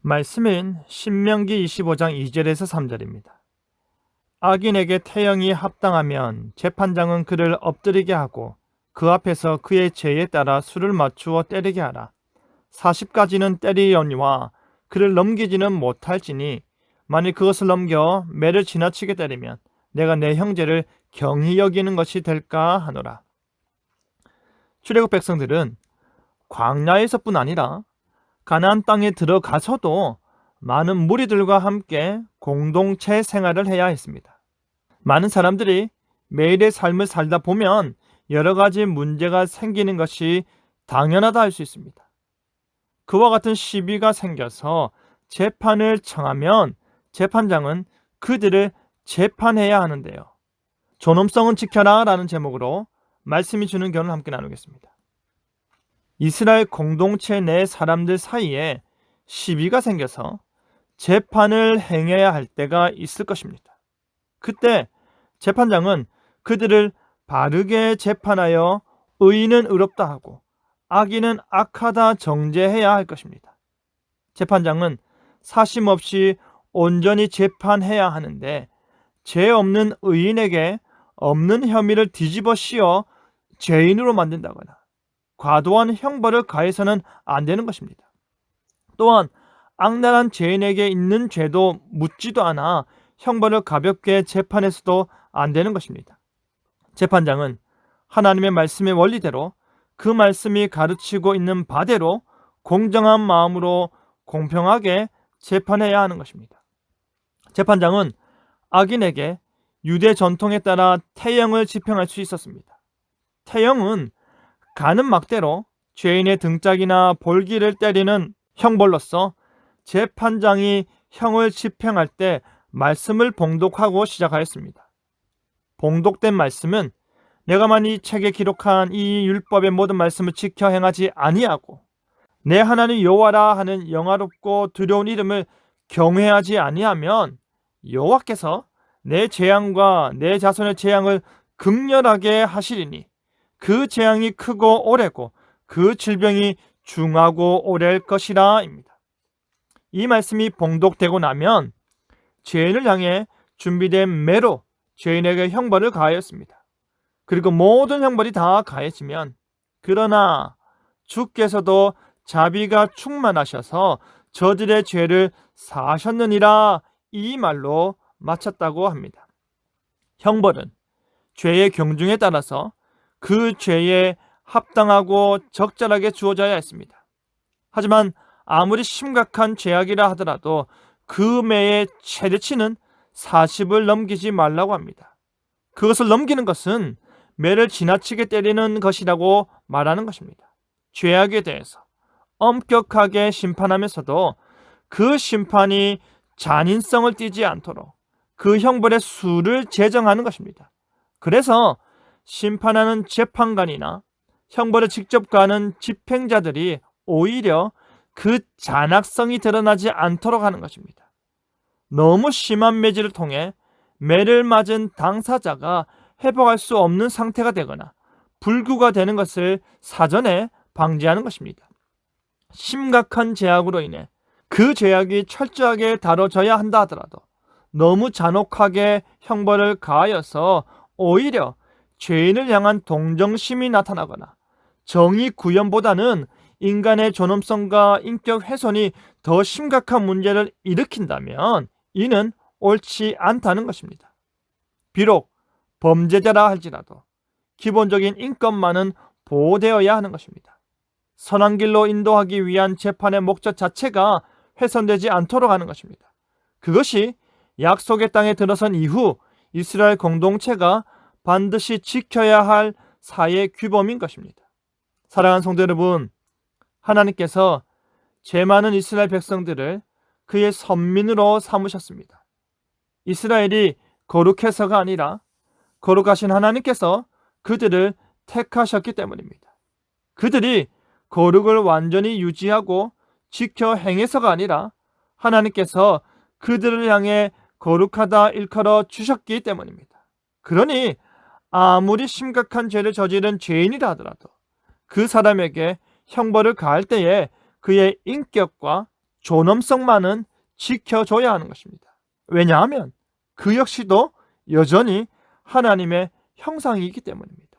말씀은 신명기 25장 2절에서 3절입니다. 악인에게 태형이 합당하면 재판장은 그를 엎드리게 하고 그 앞에서 그의 죄에 따라 수를 맞추어 때리게 하라. 40까지는 때리려니와 그를 넘기지는 못할지니 만일 그것을 넘겨 매를 지나치게 때리면 내가 내 형제를 경히 여기는 것이 될까 하노라. 출애굽 백성들은 광야에서뿐 아니라 가나안 땅에 들어가서도 많은 무리들과 함께 공동체 생활을 해야 했습니다. 많은 사람들이 매일의 삶을 살다 보면 여러 가지 문제가 생기는 것이 당연하다 할 수 있습니다. 그와 같은 시비가 생겨서 재판을 청하면 재판장은 그들을 재판해야 하는데요. 존엄성은 지켜라 라는 제목으로 말씀이 주는 교훈을 함께 나누겠습니다. 이스라엘 공동체 내 사람들 사이에 시비가 생겨서 재판을 행해야 할 때가 있을 것입니다. 그때 재판장은 그들을 바르게 재판하여 의인은 의롭다 하고 악인은 악하다 정죄해야 할 것입니다. 재판장은 사심 없이 온전히 재판해야 하는데 죄 없는 의인에게 없는 혐의를 뒤집어 씌워 죄인으로 만든다거나 과도한 형벌을 가해서는 안 되는 것입니다. 또한 악랄한 죄인에게 있는 죄도 묻지도 않아 형벌을 가볍게 재판해서도 안 되는 것입니다. 재판장은 하나님의 말씀의 원리대로 그 말씀이 가르치고 있는 바대로 공정한 마음으로 공평하게 재판해야 하는 것입니다. 재판장은 악인에게 유대 전통에 따라 태형을 집행할 수 있었습니다. 태형은 가는 막대로 죄인의 등짝이나 볼기를 때리는 형벌로서 재판장이 형을 집행할 때 말씀을 봉독하고 시작하였습니다. 봉독된 말씀은 내가 만일 이 책에 기록한 이 율법의 모든 말씀을 지켜 행하지 아니하고 내 하나님 여호와라 하는 영화롭고 두려운 이름을 경외하지 아니하면 여호와께서 내 재앙과 내 자손의 재앙을 극렬하게 하시리니 그 재앙이 크고 오래고 그 질병이 중하고 오래일 것이라 입니다. 이 말씀이 봉독되고 나면 죄인을 향해 준비된 매로 죄인에게 형벌을 가하였습니다. 그리고 모든 형벌이 다 가해지면 그러나 주께서도 자비가 충만하셔서 저들의 죄를 사하셨느니라 이 말로 마쳤다고 합니다. 형벌은 죄의 경중에 따라서 그 죄에 합당하고 적절하게 주어져야 했습니다. 하지만 아무리 심각한 죄악이라 하더라도 그 매의 최대치는 40을 넘기지 말라고 합니다. 그것을 넘기는 것은 매를 지나치게 때리는 것이라고 말하는 것입니다. 죄악에 대해서 엄격하게 심판하면서도 그 심판이 잔인성을 띠지 않도록 그 형벌의 수를 제정하는 것입니다. 그래서 심판하는 재판관이나 형벌을 직접 가하는 집행자들이 오히려 그 잔악성이 드러나지 않도록 하는 것입니다. 너무 심한 매질을 통해 매를 맞은 당사자가 회복할 수 없는 상태가 되거나 불구가 되는 것을 사전에 방지하는 것입니다. 심각한 죄악으로 인해 그 죄악이 철저하게 다뤄져야 한다 하더라도 너무 잔혹하게 형벌을 가하여서 오히려 죄인을 향한 동정심이 나타나거나 정의 구현보다는 인간의 존엄성과 인격 훼손이 더 심각한 문제를 일으킨다면 이는 옳지 않다는 것입니다. 비록 범죄자라 할지라도 기본적인 인권만은 보호되어야 하는 것입니다. 선한 길로 인도하기 위한 재판의 목적 자체가 훼손되지 않도록 하는 것입니다. 그것이 약속의 땅에 들어선 이후 이스라엘 공동체가 반드시 지켜야 할 사회 규범인 것입니다. 사랑하는 성도 여러분, 하나님께서 죄 많은 이스라엘 백성들을 그의 선민으로 삼으셨습니다. 이스라엘이 거룩해서가 아니라 거룩하신 하나님께서 그들을 택하셨기 때문입니다. 그들이 거룩을 완전히 유지하고 지켜 행해서가 아니라 하나님께서 그들을 향해 거룩하다 일컬어 주셨기 때문입니다. 그러니 아무리 심각한 죄를 저지른 죄인이라 하더라도 그 사람에게 형벌을 가할 때에 그의 인격과 존엄성만은 지켜줘야 하는 것입니다. 왜냐하면 그 역시도 여전히 하나님의 형상이기 때문입니다.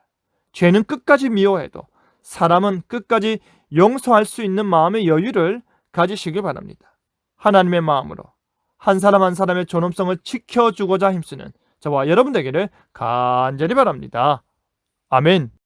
죄는 끝까지 미워해도 사람은 끝까지 용서할 수 있는 마음의 여유를 가지시길 바랍니다. 하나님의 마음으로 한 사람 한 사람의 존엄성을 지켜주고자 힘쓰는 저와 여러분 되기를 간절히 바랍니다. 아멘.